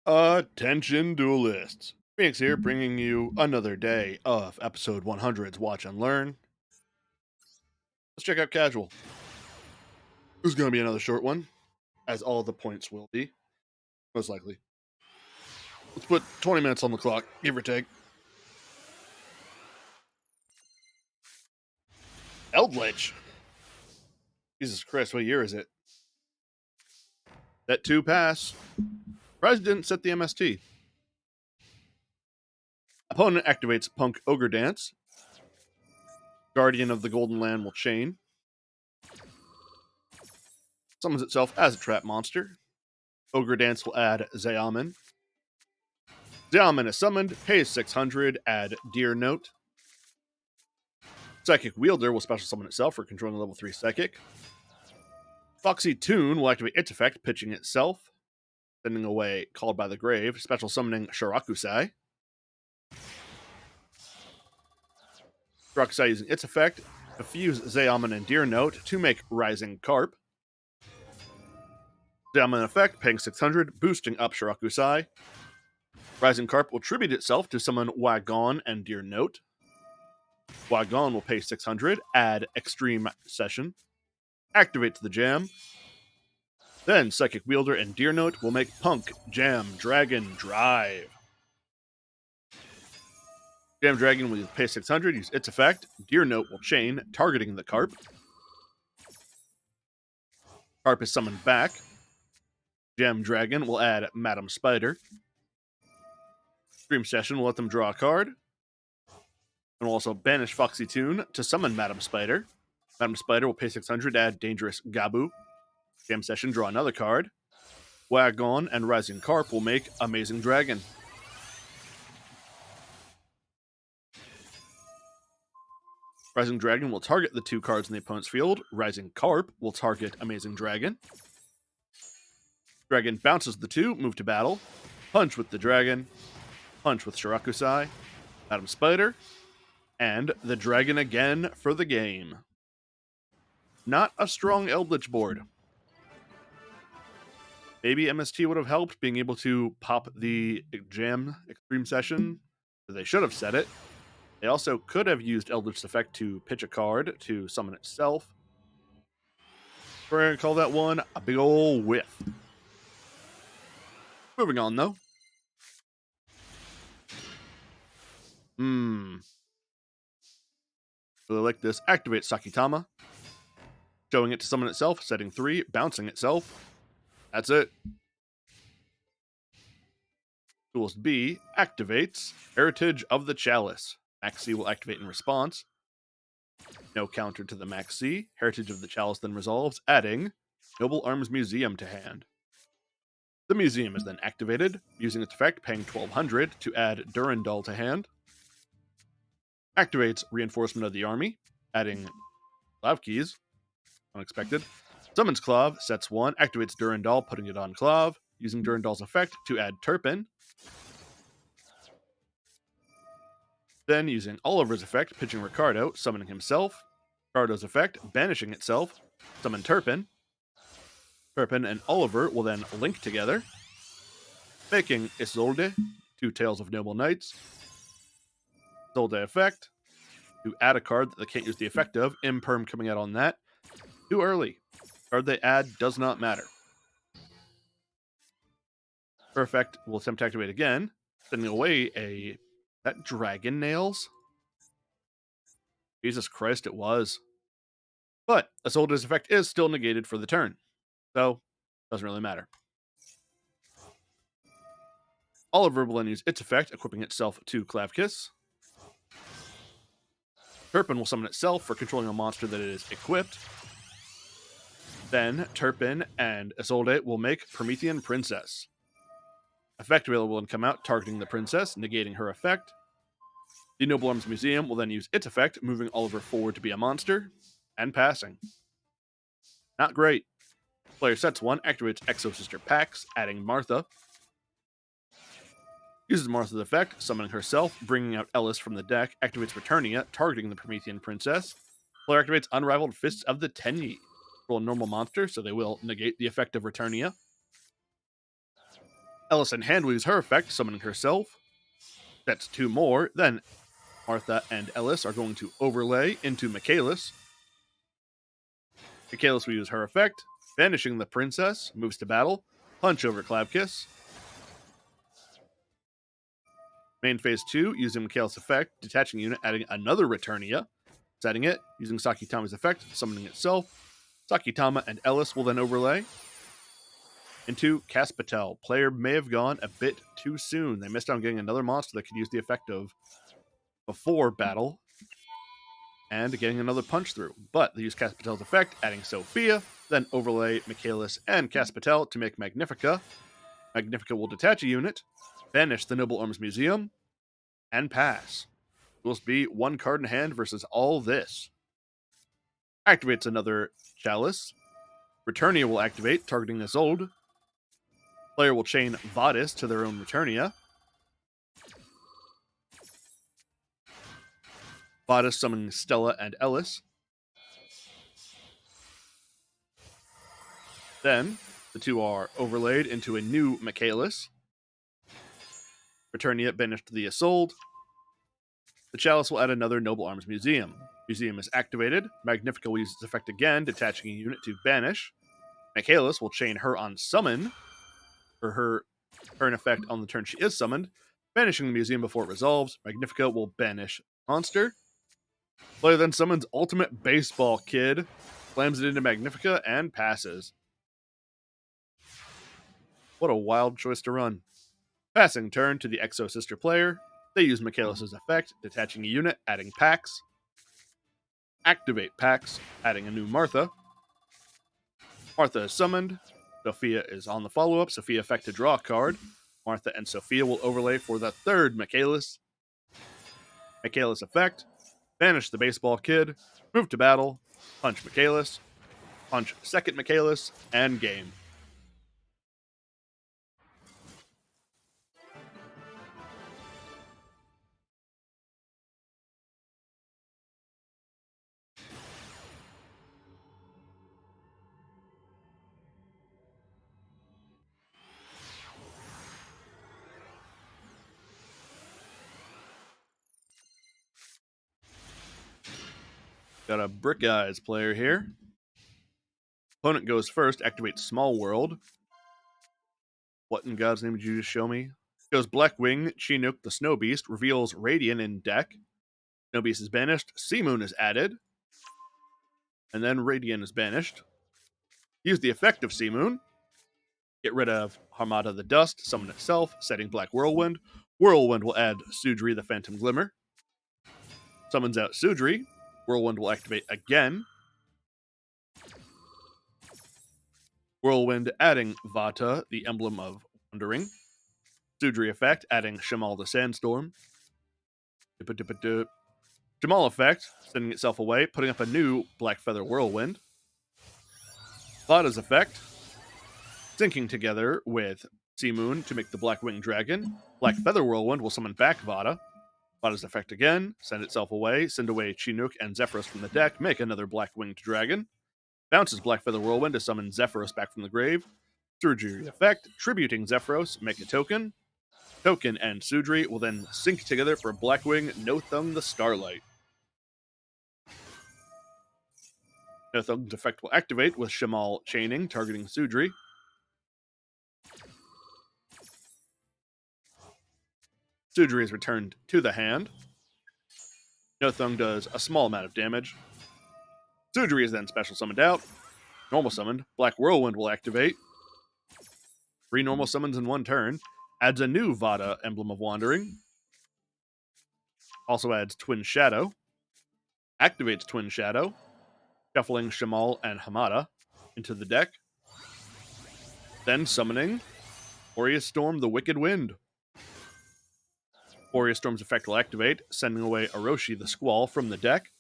Attention duelists. Phoenix here bringing you another day of episode 100's Watch and Learn. Let's check out Casual. This is going to be another short one, as all the points will be, most likely. Let's put 20 minutes on the clock, give or take. Eldritch. Jesus Christ, what year is it? That 2 pass. Surprised didn't set the MST. Opponent activates Punk Ogre Dance. Guardian of the Golden Land will chain. Summons itself as a trap monster. Ogre Dance will add Zayaman. Zayaman is summoned, pays 600, add Deer Note. Psychic Wielder will special summon itself for controlling level 3 Psychic. Foxy Tune will activate its effect, pitching itself, sending away Called by the Grave, special summoning Shirakusai. Shirakusai using its effect, fuse Zayaman and Deer Note to make Rising Carp. Zayaman effect, paying 600, boosting up Shirakusai. Rising Carp will tribute itself to summon Wagon and Deer Note. Wagon will pay 600, add Extreme Session. Activates the jam. Then Psychic Wielder and Deer Note will make Punk, Jam, Dragon, Drive. Jam Dragon will pay 600, use its effect. Deer Note will chain, targeting the Carp. Carp is summoned back. Jam Dragon will add Madam Spider. Extreme Session will let them draw a card. And will also banish Foxy Tune to summon Madam Spider. Madam Spider will pay 600, add Dangerous Gabu. Jam Session, draw another card. Wagon and Rising Carp will make Amazing Dragon. Rising Dragon will target the 2 cards in the opponent's field. Rising Carp will target Amazing Dragon. Dragon bounces the 2, move to battle. Punch with the Dragon. Punch with Shirakusai. Madam Spider. And the Dragon again for the game. Not a strong Eldritch board. Maybe MST would have helped being able to pop the Jam Extreme Session. They should have said it. They also could have used Eldritch's effect to pitch a card to summon itself. We're going to call that one a big ol' whiff. Moving on, though. Really like this. Activate Sakitama. Showing it to summon itself, setting 3, bouncing itself. That's it. Duelist B activates Heritage of the Chalice. Max C will activate in response. No counter to the Max C. Heritage of the Chalice then resolves, adding Noble Arms Museum to hand. The museum is then activated, using its effect, paying 1200 to add Durandal to hand. Activates Reinforcement of the Army, adding Clav Keys. Unexpected. Summons Clav, sets 1, activates Durandal, putting it on Clav, using Durandal's effect to add Turpin. Then, using Oliver's effect, pitching Ricardo, summoning himself. Ricardo's effect, banishing itself, summon Turpin. Turpin and Oliver will then link together, making Isolde, 2 Tales of Noble Knights. Isolde effect, to add a card that they can't use the effect of, Imperm coming out on that. Too early. Card they add does not matter. Her effect will attempt to activate again, sending away that Dragon Nails? Jesus Christ, it was. But Isolde's effect is still negated for the turn, so doesn't really matter. Oliver will then use its effect, equipping itself to Clavkiss. Turpin will summon itself for controlling a monster that it is equipped. Then Turpin and Isolde will make Promethean Princess. Effect wheel will then come out, targeting the princess, negating her effect. The Noble Arms Museum will then use its effect, moving Oliver forward to be a monster, and passing. Not great. Player sets 1, activates Exo Sister Pax, adding Martha. Uses Martha's effect, summoning herself, bringing out Ellis from the deck, activates Returnia, targeting the Promethean Princess. Player activates Unrivaled Fists of the Tenyi. Roll a normal monster, so they will negate the effect of Returnia. Ellison hand will use her effect, summoning herself. That's 2 more. Then Martha and Ellis are going to overlay into Michaelis. Michaelis will use her effect, banishing the princess, moves to battle, punch over Clavkiss. Main phase 2, using Michaelis' effect, detaching unit, adding another Returnia, setting it, using Sakitama's effect, summoning itself. Sakitama and Ellis will then overlay into Caspatel. Player may have gone a bit too soon. They missed out on getting another monster that could use the effect of before battle and getting another punch through. But they use Caspatel's effect, adding Sophia, then overlay Michaelis and Caspatel to make Magnifica. Magnifica will detach a unit, banish the Noble Arms Museum, and pass. It will be 1 card in hand versus all this. Activates another Chalice. Returnia will activate, targeting Isolde. Player will chain Vadis to their own Returnia. Vadis summoning Stella and Ellis. Then, the 2 are overlaid into a new Michaelis. Returnia banished the Isolde. The Chalice will add another Noble Arms Museum. Museum is activated. Magnifica will use its effect again, detaching a unit to banish. Michaelis will chain her on summon, for her turn effect on the turn she is summoned, banishing the museum before it resolves. Magnifica will banish monster. Player then summons Ultimate Baseball Kid, slams it into Magnifica, and passes. What a wild choice to run. Passing turn to the Exo Sister player. They use Michaelis' effect, detaching a unit, adding Pax. Activate Pax, adding a new Martha. Martha is summoned. Sophia is on the follow-up. Sophia effect to draw a card. Martha and Sophia will overlay for the 3rd Michaelis. Michaelis effect. Banish the baseball kid. Move to battle. Punch Michaelis. Punch 2nd Michaelis. And game. Got a Brick Eyes player here. Opponent goes first, activates Small World. What in God's name did you just show me? Goes Blackwing, Chinook the Snow Beast, reveals Radiant in deck. Snow Beast is banished, Seamoon is added, and then Radiant is banished. Use the effect of Seamoon. Get rid of Armada the Dust, summon itself, setting Black Whirlwind. Whirlwind will add Sudri the Phantom Glimmer. Summons out Sudri. Whirlwind will activate again. Whirlwind adding Vata, the Emblem of Wandering. Sudri effect, adding Shamal the Sandstorm. Shamal effect, sending itself away, putting up a new Black Feather Whirlwind. Vata's effect, syncing together with Seamoon to make the Black Winged Dragon. Black Feather Whirlwind will summon back Vata. Vata's effect again, send itself away, send away Chinook and Zephyros from the deck, make another Black Winged Dragon. Bounces Black Feather Whirlwind to summon Zephyros back from the grave. Surgery effect, tributing Zephyros, make a token. Token and Sudri will then sync together for Blackwing No Thumb the Starlight. No Thumb's effect will activate with Shamal chaining, targeting Sudri. Sudri is returned to the hand. No Thumb does a small amount of damage. Sudri is then special summoned out. Normal summoned. Black Whirlwind will activate. 3 normal summons in 1 turn. Adds a new Vata Emblem of Wandering. Also adds Twin Shadow. Activates Twin Shadow. Shuffling Shamal and Hamada into the deck. Then summoning Aureus Storm the Wicked Wind. Aureus Storm's effect will activate, sending away Orochi the Squall from the deck.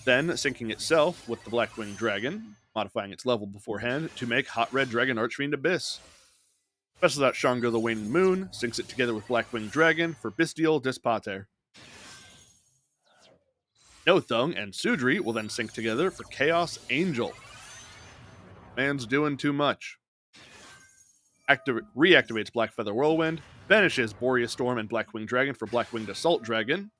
Then syncing itself with the Blackwing Dragon, modifying its level beforehand to make Hot Red Dragon Archfiend Abyss. Specials out Shango the Waning Moon, syncs it together with Blackwing Dragon for Bestial Dispater. No Thung and Sudri will then sync together for Chaos Angel. Man's doing too much. reactivates Blackfeather Whirlwind, banishes Boreas Storm and Blackwing Dragon for Blackwinged Assault Dragon.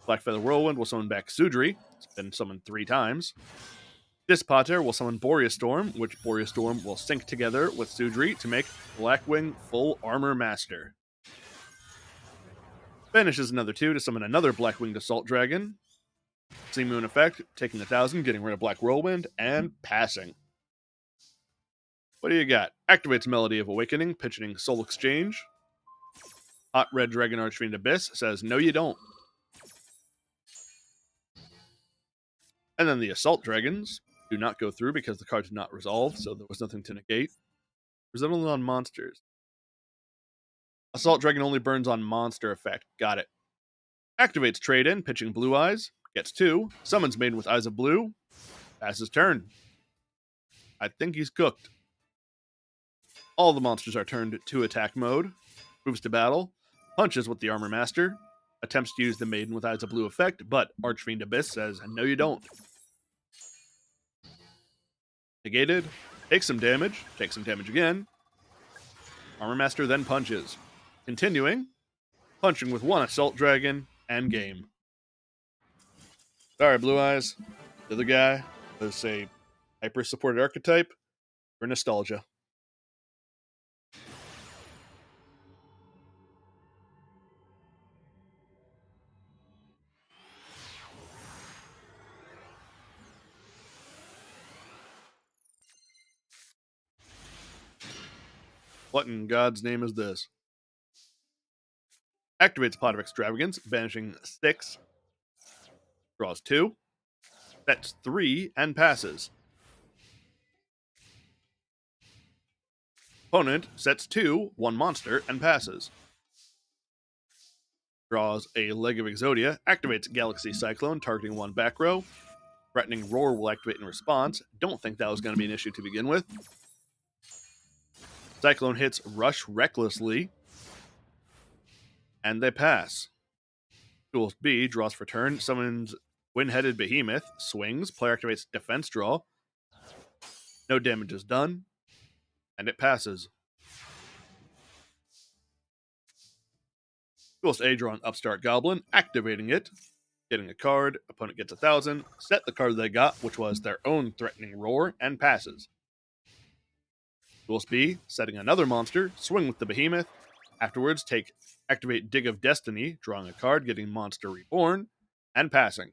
Blackfeather Whirlwind will summon back Sudri. It's been summoned 3 times. Dispater will summon Boreas Storm, which Boreas Storm will sync together with Sudri to make Blackwing Full Armor Master. Banishes another 2 to summon another Blackwinged Assault Dragon. Sea Moon effect, taking 1,000, getting rid of Black Whirlwind, and passing. What do you got? Activates Melody of Awakening, pitching Soul Exchange. Hot Red Dragon Archfiend Abyss says, no you don't. And then the Assault Dragons do not go through because the card did not resolve, so there was nothing to negate. Result only on monsters. Assault Dragon only burns on monster effect. Got it. Activates Trade-In, pitching Blue Eyes. Gets 2. Summons Maiden with Eyes of Blue. Passes turn. I think he's cooked. All the monsters are turned to attack mode. Moves to battle. Punches with the Armor Master. Attempts to use the Maiden with Eyes of Blue effect, but Archfiend Abyss says, no you don't. Negated. Takes some damage. Takes some damage again. Armor Master then punches. Continuing. Punching with 1 Assault Dragon. And game. Sorry, Blue Eyes. The other guy was a hyper-supported archetype for nostalgia. What in God's name is this? Activates Pot of Extravagance, banishing 6. Draws 2. Sets 3 and passes. Opponent sets 2, 1 monster, and passes. Draws a Leg of Exodia, activates Galaxy Cyclone, targeting 1 back row. Threatening Roar will activate in response. Don't think that was going to be an issue to begin with. Cyclone hits Rush recklessly, and they pass. Duel B draws for turn, summons Twin-Headed Behemoth, swings, player activates Defense Draw. No damage is done, and it passes. Duelist A draw an Upstart Goblin, activating it, getting a card, opponent gets 1,000, set the card they got, which was their own Threatening Roar, and passes. Duelist B, setting another monster, swing with the Behemoth, afterwards activate Dig of Destiny, drawing a card, getting Monster Reborn, and passing.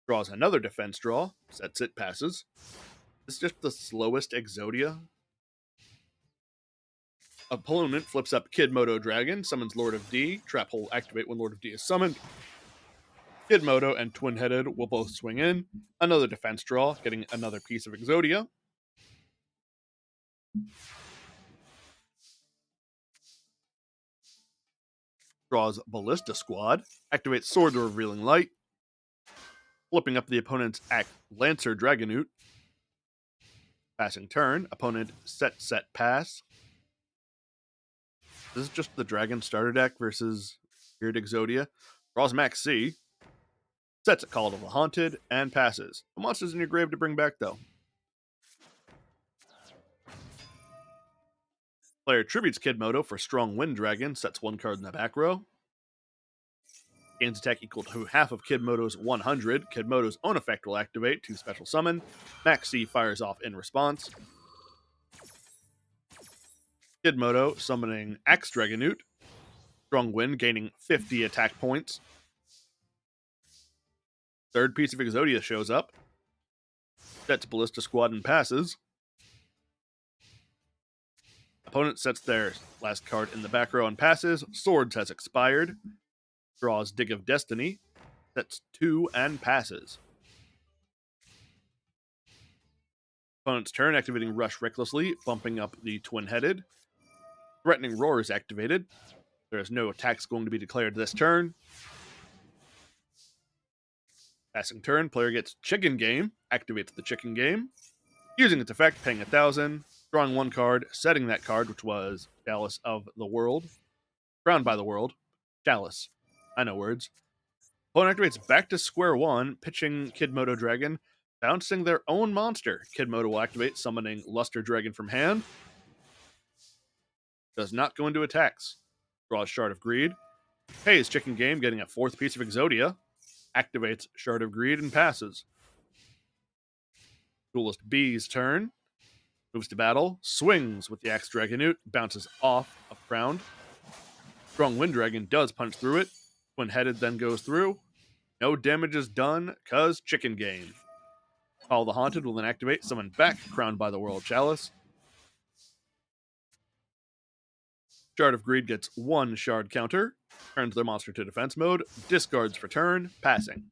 Draws another defense draw, sets it, passes. This is just the slowest Exodia. Opponent flips up Kid Moto Dragon, summons Lord of D. Trap Hole activate when Lord of D is summoned. Kid Moto and Twin Headed will both swing in. Another defense draw, getting another piece of Exodia. Draws Ballista Squad, activates Sword of Revealing Light, flipping up the opponent's Lancer Dragonoot. Passing turn, opponent set, pass. This is just the Dragon starter deck versus Weird Exodia. Draws Max C, sets a Call to the Haunted, and passes. The monsters in your grave to bring back, though. Player tributes Kid Moto for Strong Wind Dragon, sets 1 card in the back row. Gains attack equal to half of Kid Moto's 100. Kid Moto's own effect will activate to special summon. Max C fires off in response. Kid Moto summoning Axe Dragonoot. Strong Wind gaining 50 attack points. Third piece of Exodia shows up. Sets Ballista Squad and passes. Opponent sets their last card in the back row and passes. Swords has expired. Draws Dig of Destiny. Sets 2 and passes. Opponent's turn, activating Rush recklessly, bumping up the Twin-Headed. Threatening Roar is activated. There is no attacks going to be declared this turn. Passing turn, player gets Chicken Game, activates the Chicken Game. Using its effect, paying 1,000, drawing 1 card, setting that card, which was Chalice of the World. Crowned by the World. Chalice. I know words. Opponent activates back to square 1, pitching Kid Moto Dragon. Bouncing their own monster. Kid Moto will activate, summoning Luster Dragon from hand. Does not go into attacks. Draws Shard of Greed. Pays Chicken Game, getting a 4th piece of Exodia. Activates Shard of Greed and passes. Duelist B's turn. Moves to battle. Swings with the Axe Dragonute. Bounces off of ground. Strong Wind Dragon does punch through it. When headed, then goes through. No damage is done, cause Chicken Game. Call the Haunted will then activate, summon back, Crowned by the World Chalice. Shard of Greed gets 1 shard counter, turns their monster to defense mode, discards for turn, passing.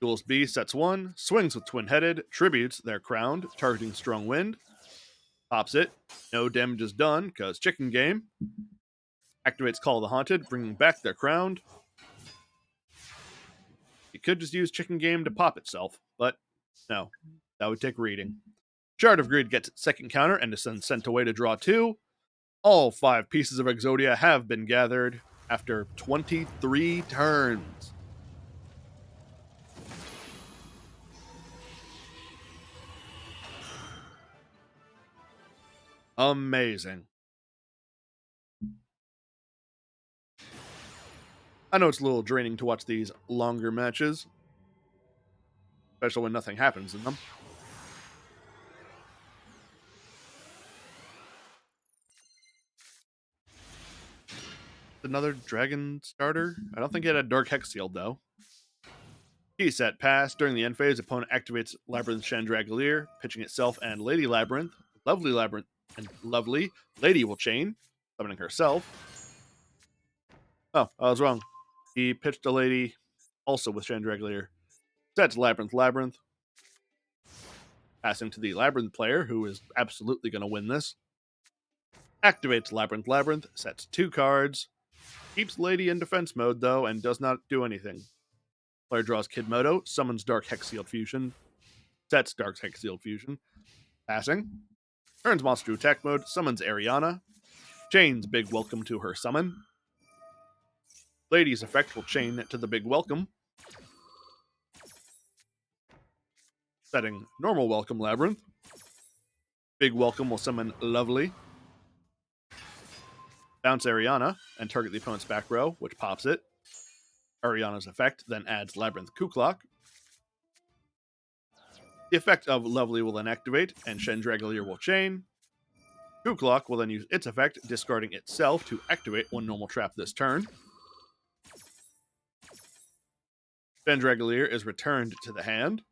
Duelist B sets 1, swings with Twin Headed, tributes their Crowned, targeting Strong Wind, pops it, no damage is done, cause Chicken Game. Activates Call the Haunted, bringing back their Crowned. You could just use Chicken Game to pop itself, but no, that would take reading. Shard of Greed gets its 2nd counter and is then sent away to draw 2. All 5 pieces of Exodia have been gathered after 23 turns. Amazing. I know it's a little draining to watch these longer matches, especially when nothing happens in them. Another dragon starter? I don't think it had Dark Hex Seal, though. Key set pass. During the end phase, opponent activates Labyrinth Chandragolier, pitching itself and Lady Labyrinth. Lovely Labyrinth and Lovely Lady will chain, summoning herself. Oh, I was wrong. He pitched a Lady also with Chandragolier. Sets Labyrinth. Passing to the Labyrinth player, who is absolutely going to win this. Activates Labyrinth, sets 2 cards. Keeps Lady in defense mode, though, and does not do anything. Player draws Kid Moto, summons Dark Hex-Sealed Fusion, sets Dark Hex-Sealed Fusion, passing. Turns monster to attack mode, summons Ariana, chains Big Welcome to her summon. Lady's effect will chain to the Big Welcome, setting normal Welcome Labyrinth. Big Welcome will summon Lovely. Bounce Ariana and target the opponent's back row, which pops it. Ariana's effect then adds Labyrinth Kuklok. The effect of Lovely will then activate, and Chandragolier will chain. Kuklok will then use its effect, discarding itself to activate 1 normal trap this turn. Chandragolier is returned to the hand.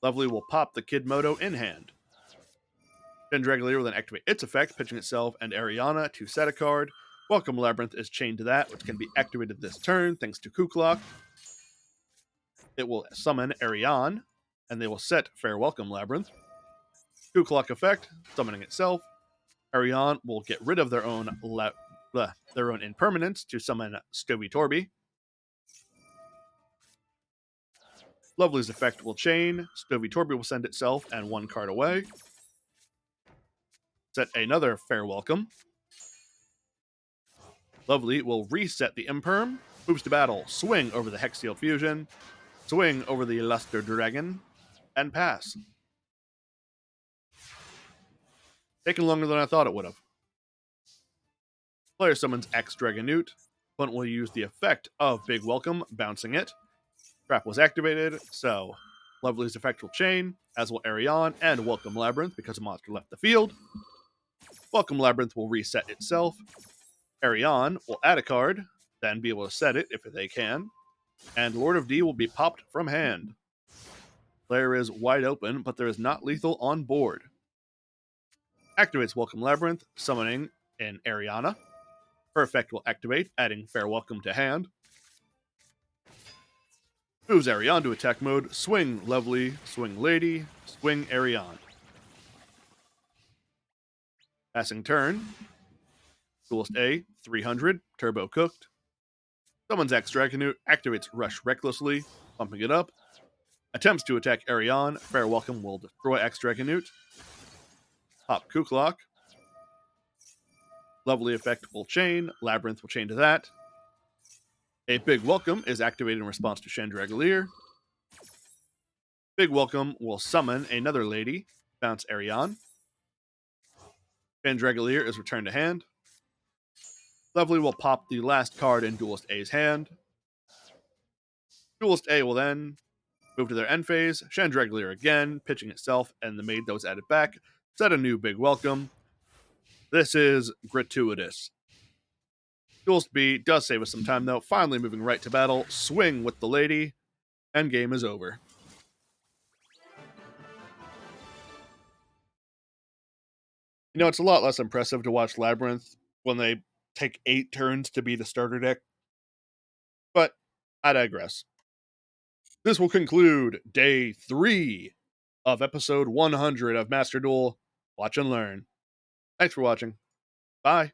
Lovely will pop the Kid Moto in hand. Chandragolier will then activate its effect, pitching itself and Ariana to set a card. Welcome Labyrinth is chained to that, which can be activated this turn thanks to Kuklok. It will summon Ariane, and they will set Fair Welcome Labyrinth. Kuklok effect, summoning itself. Ariane will get rid of their own impermanence to summon Stovey Torby. Lovely's effect will chain. Stovey Torby will send itself and 1 card away. Set another Fair Welcome. Lovely will reset the Imperm, moves to battle, swing over the Hex-Sealed Fusion, swing over the Luster Dragon, and pass. Taking longer than I thought it would have. Player summons X Dragonute. Opponent will use the effect of Big Welcome, bouncing it. Trap was activated, so Lovely's effect will chain, as will Ariane and Welcome Labyrinth because a monster left the field. Welcome Labyrinth will reset itself. Ariane will add a card, then be able to set it if they can, and Lord of D will be popped from hand. Player is wide open, but there is not lethal on board. Activates Welcome Labyrinth, summoning in Ariana. Her effect will activate, adding Fair Welcome to hand. Moves Ariane to attack mode, swing Lovely, swing Lady, swing Ariane. Passing turn. Duelist A, 300, Turbo Cooked. Summons X Dragonute, activates Rush Recklessly, bumping it up. Attempts to attack Ariane, Fair Welcome will destroy X Dragonute. Pop Kuklok. Lovely effect will chain, Labyrinth will chain to that. A Big Welcome is activated in response to Chandragolier. Big Welcome will summon another lady, bounce Arion. Chandragolier is returned to hand. Lovely will pop the last card in Duelist A's hand. Duelist A will then move to their end phase, Chandragolier again, pitching itself, and the maid that was added back. Set a new Big Welcome. This is gratuitous. Duelist B does save us some time, though, finally moving right to battle. Swing with the lady. Endgame is over. You know, it's a lot less impressive to watch Labyrinth when they take 8 turns to be the starter deck. But I digress. This will conclude day 3 of episode 100 of Master Duel Watch and Learn. Thanks for watching. Bye.